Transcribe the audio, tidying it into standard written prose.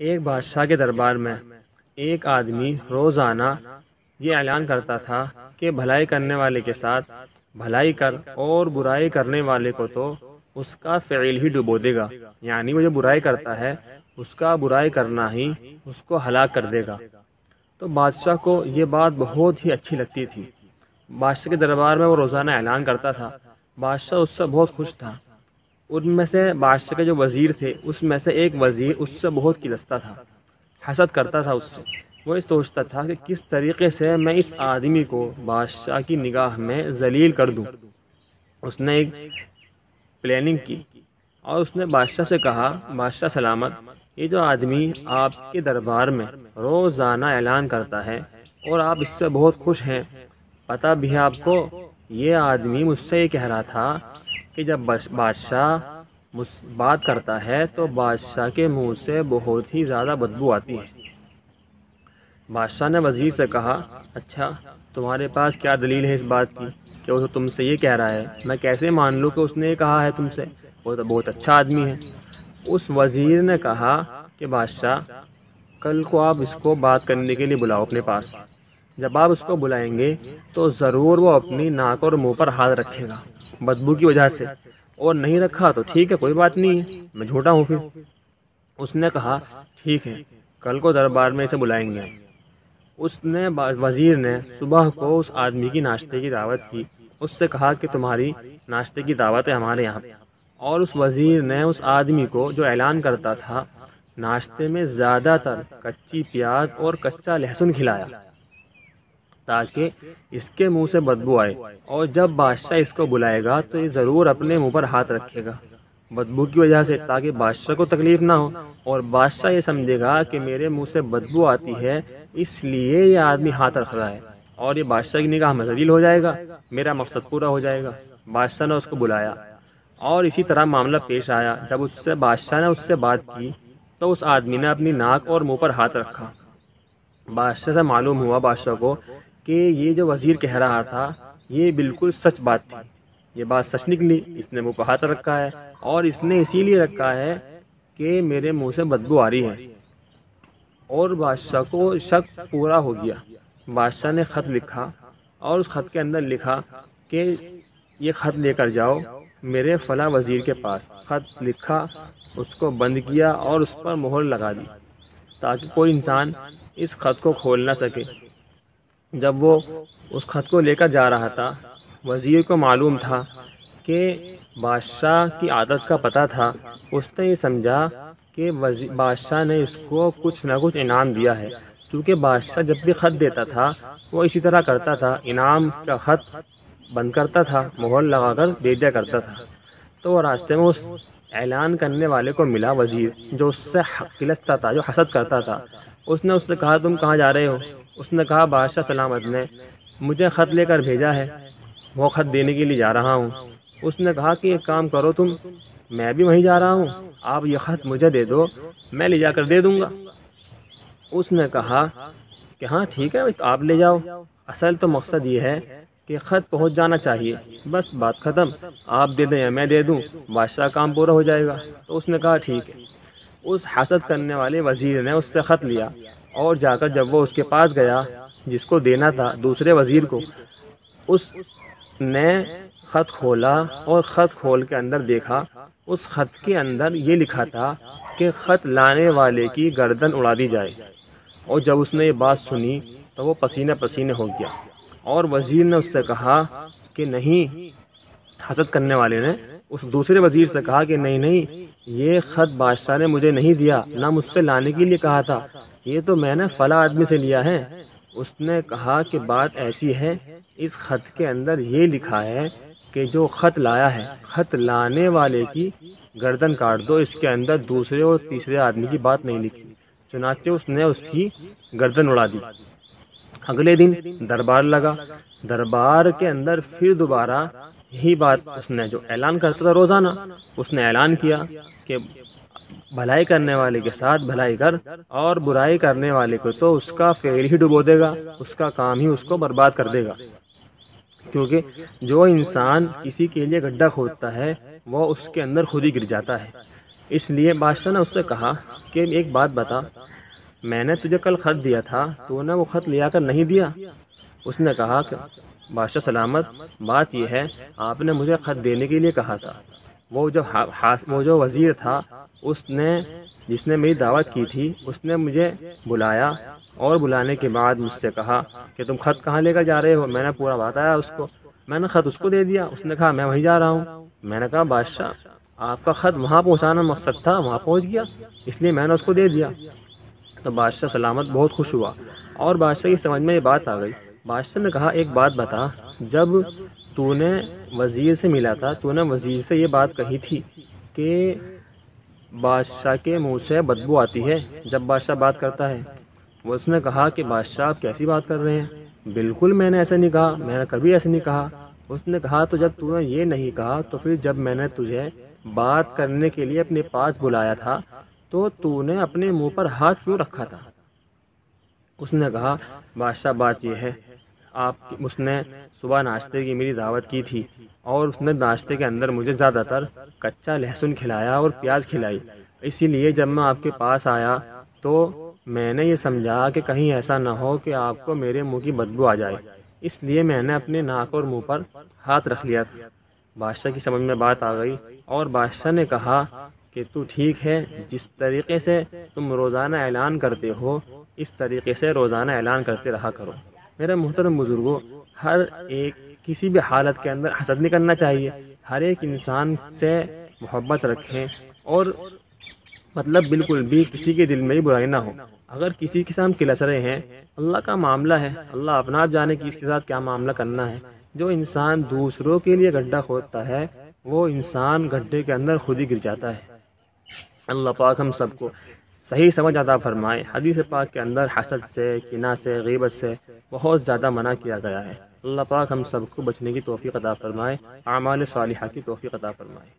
ایک بادشاہ کے دربار میں ایک آدمی روزانہ یہ اعلان کرتا تھا کہ بھلائی کرنے والے کے ساتھ بھلائی کر اور برائی کرنے والے کو تو اس کا فعل ہی ڈبو دے گا، یعنی وہ جو برائی کرتا ہے اس کا برائی کرنا ہی اس کو ہلاک کر دے گا۔ تو بادشاہ کو یہ بات بہت ہی اچھی لگتی تھی۔ بادشاہ کے دربار میں وہ روزانہ اعلان کرتا تھا۔ بادشاہ اس سے بہت خوش تھا۔ ان میں سے بادشاہ کے جو وزیر تھے اس میں سے ایک وزیر اس سے بہت کلستا تھا، حسد کرتا تھا اس سے۔ وہ یہ سوچتا تھا کہ کس طریقے سے میں اس آدمی کو بادشاہ کی نگاہ میں ذلیل کر دوں۔ اس نے ایک پلاننگ کی اور اس نے بادشاہ سے کہا، بادشاہ سلامت، یہ جو آدمی آپ کے دربار میں روزانہ اعلان کرتا ہے اور آپ اس سے بہت خوش ہیں، پتہ بھی ہے آپ کو یہ آدمی مجھ سے یہ کہہ رہا تھا کہ جب بادشاہ بات کرتا ہے تو بادشاہ کے منہ سے بہت ہی زیادہ بدبو آتی ہے۔ بادشاہ نے وزیر سے کہا، اچھا تمہارے پاس کیا دلیل ہے اس بات کی کہ وہ تم سے یہ کہہ رہا ہے؟ میں کیسے مان لوں کہ اس نے یہ کہا ہے تم سے؟ وہ تو بہت اچھا آدمی ہے۔ اس وزیر نے کہا کہ بادشاہ کل کو آپ اس کو بات کرنے کے لیے بلاؤ اپنے پاس۔ جب آپ اس کو بلائیں گے تو ضرور وہ اپنی ناک اور منہ پر ہاتھ رکھے گا بدبو کی وجہ سے، اور نہیں رکھا تو ٹھیک ہے، کوئی بات نہیں ہے، میں جھوٹا ہوں پھر۔ اس نے کہا ٹھیک ہے، کل کو دربار میں اسے بلائیں گے۔ وزیر نے صبح کو اس آدمی کی ناشتے کی دعوت کی۔ اس سے کہا کہ تمہاری ناشتے کی دعوت ہے ہمارے یہاں، اور اس وزیر نے اس آدمی کو جو اعلان کرتا تھا ناشتے میں زیادہ تر کچی پیاز اور کچا لہسن کھلایا تاکہ اس کے منہ سے بدبو آئے، اور جب بادشاہ اس کو بلائے گا تو یہ ضرور اپنے منہ پر ہاتھ رکھے گا بدبو کی وجہ سے، تاکہ بادشاہ کو تکلیف نہ ہو، اور بادشاہ یہ سمجھے گا کہ میرے منہ سے بدبو آتی ہے اس لیے یہ آدمی ہاتھ رکھ رہا ہے، اور یہ بادشاہ کی نگاہ میں ذلیل ہو جائے گا، میرا مقصد پورا ہو جائے گا۔ بادشاہ نے اس کو بلایا اور اسی طرح معاملہ پیش آیا۔ جب بادشاہ نے اس سے بات کی تو اس آدمی نے اپنی ناک اور منہ پر ہاتھ رکھا۔ بادشاہ سے معلوم ہوا بادشاہ کو کہ یہ جو وزیر کہہ رہا تھا یہ بالکل سچ بات تھی، یہ بات سچ نکلی، اس نے منہ پر ہاتھ رکھا ہے، اور اس نے اسی لیے رکھا ہے کہ میرے منہ سے بدبو آ رہی ہے۔ اور بادشاہ کو شک پورا ہو گیا۔ بادشاہ نے خط لکھا اور اس خط کے اندر لکھا کہ یہ خط لے کر جاؤ میرے فلاں وزیر کے پاس۔ خط لکھا، اس کو بند کیا اور اس پر مہر لگا دی تاکہ کوئی انسان اس خط کو کھول نہ سکے۔ جب وہ اس خط کو لے کر جا رہا تھا، وزیر کو معلوم تھا کہ بادشاہ کی عادت کا پتہ تھا۔ اس نے یہ سمجھا کہ بادشاہ نے اس کو کچھ نہ کچھ انعام دیا ہے، کیونکہ بادشاہ جب بھی خط دیتا تھا وہ اسی طرح کرتا تھا، انعام کا خط بند کرتا تھا، مہر لگا کر دے دیا کرتا تھا۔ تو وہ راستے میں اس اعلان کرنے والے کو ملا، وزیر جو اس سے کلستا تھا، جو حسد کرتا تھا۔ اس نے اس سے کہا، تم کہاں جا رہے ہو؟ اس نے کہا، بادشاہ سلامت نے مجھے خط لے کر بھیجا ہے، وہ خط دینے کے لیے جا رہا ہوں۔ اس نے کہا کہ ایک کام کرو تم، میں بھی وہیں جا رہا ہوں، آپ یہ خط مجھے دے دو، میں لے جا کر دے دوں گا۔ اس نے کہا کہ ہاں ٹھیک ہے، آپ لے جاؤ، اصل تو مقصد یہ ہے کہ خط پہنچ جانا چاہیے، بس بات ختم، آپ دے دیں یا میں دے دوں، بادشاہ کام پورا ہو جائے گا۔ تو اس نے کہا ٹھیک ہے۔ اس حسد کرنے والے وزیر نے اس سے خط لیا اور جا کر جب وہ اس کے پاس گیا جس کو دینا تھا دوسرے وزیر کو، اس نے خط کھولا اور خط کھول کے اندر دیکھا، اس خط کے اندر یہ لکھا تھا کہ خط لانے والے کی گردن اڑا دی جائے۔ اور جب اس نے یہ بات سنی تو وہ پسینہ پسینہ ہو گیا، اور وزیر نے اس سے کہا کہ نہیں، حسد کرنے والے نے اس دوسرے وزیر سے کہا کہ نہیں، یہ خط بادشاہ نے مجھے نہیں دیا، نہ مجھ سے لانے کے لیے کہا تھا، یہ تو میں نے فلاں آدمی سے لیا ہے۔ اس نے کہا کہ بات ایسی ہے، اس خط کے اندر یہ لکھا ہے کہ جو خط لایا ہے، خط لانے والے کی گردن کاٹ دو، اس کے اندر دوسرے اور تیسرے آدمی کی بات نہیں لکھی۔ چنانچہ اس نے اس کی گردن اڑا دی۔ اگلے دن دربار لگا، دربار کے اندر پھر دوبارہ یہی بات اس نے جو اعلان کرتا تھا روزانہ، اس نے اعلان کیا کہ بھلائی کرنے والے کے ساتھ بھلائی کر، اور برائی کرنے والے کو تو اس کا فعل ہی ڈبو دے گا، اس کا کام ہی اس کو برباد کر دے گا۔ کیونکہ جو انسان کسی کے لیے گڈھا کھودتا ہے وہ اس کے اندر خود ہی گر جاتا ہے۔ اس لیے بادشاہ نے اس سے کہا کہ ایک بات بتا، میں نے تجھے کل خط دیا تھا، تو نے وہ خط لیا کر نہیں دیا؟ اس نے کہا کہ بادشاہ سلامت، بات یہ ہے آپ نے مجھے خط دینے کے لیے کہا تھا، وہ جو وزیر تھا جس نے میری دعوت کی تھی، اس نے مجھے بلایا اور بلانے کے بعد مجھ سے کہا کہ تم خط کہاں لے کر جا رہے ہو؟ میں نے پورا بتایا اس کو، میں نے خط اس کو دے دیا، اس نے کہا میں وہیں جا رہا ہوں۔ میں نے کہا بادشاہ آپ کا خط وہاں پہنچانا مقصد تھا، وہاں پہنچ گیا، اس لیے میں نے اس کو دے دیا۔ تو بادشاہ سلامت بہت خوش ہوا اور بادشاہ کی سمجھ میں یہ بات آ گئی۔ بادشاہ نے کہا ایک بات بتا، جب تو نے وزیر سے ملا تھا، تو نے وزیر سے یہ بات کہی تھی کہ بادشاہ کے منہ سے بدبو آتی ہے جب بادشاہ بات کرتا ہے؟ وہ اس نے کہا کہ بادشاہ آپ کیسی بات کر رہے ہیں، بالکل میں نے ایسا نہیں کہا، میں نے کبھی ایسا نہیں کہا۔ اس نے کہا تو جب تو نے یہ نہیں کہا تو پھر جب میں نے تجھے بات کرنے کے لیے اپنے پاس بلایا تھا تو نے اپنے منہ پر ہاتھ کیوں رکھا تھا؟ اس نے کہا بادشاہ بات یہ ہے، اس نے صبح ناشتے کی میری دعوت کی تھی اور اس نے ناشتے کے اندر مجھے زیادہ تر کچا لہسن کھلایا اور پیاز کھلائی، اسی لیے جب میں آپ کے پاس آیا تو میں نے یہ سمجھا کہ کہیں ایسا نہ ہو کہ آپ کو میرے منہ کی بدبو آ جائے، اس لیے میں نے اپنے ناک اور منہ پر ہاتھ رکھ لیا تھا۔ بادشاہ کی سمجھ میں بات آ گئی اور بادشاہ نے کہا کہ تو ٹھیک ہے، جس طریقے سے تم روزانہ اعلان کرتے ہو اس طریقے سے روزانہ اعلان کرتے رہا کرو۔ میرے محترم بزرگوں، ہر ایک کسی بھی حالت کے اندر حسد نہیں کرنا چاہیے، ہر ایک انسان سے محبت رکھیں اور بالکل بھی کسی کے دل میں ہی برائی نہ ہو۔ اگر کسی کے ساتھ کلس رہے ہیں، اللہ کا معاملہ ہے، اللہ اپنا آپ جانے کہ اس کے ساتھ کیا معاملہ کرنا ہے۔ جو انسان دوسروں کے لیے گڈھا کھودتا ہے وہ انسان گڈھے کے اندر خود ہی گر جاتا ہے۔ اللہ پاک ہم سب کو صحیح سمجھ عطا فرمائے۔ حدیث پاک کے اندر حسد سے، کینہ سے، غیبت سے بہت زیادہ منع کیا گیا ہے۔ اللہ پاک ہم سب کو بچنے کی توفیق عطا فرمائے، اعمال صالحہ کی توفیق عطا فرمائے۔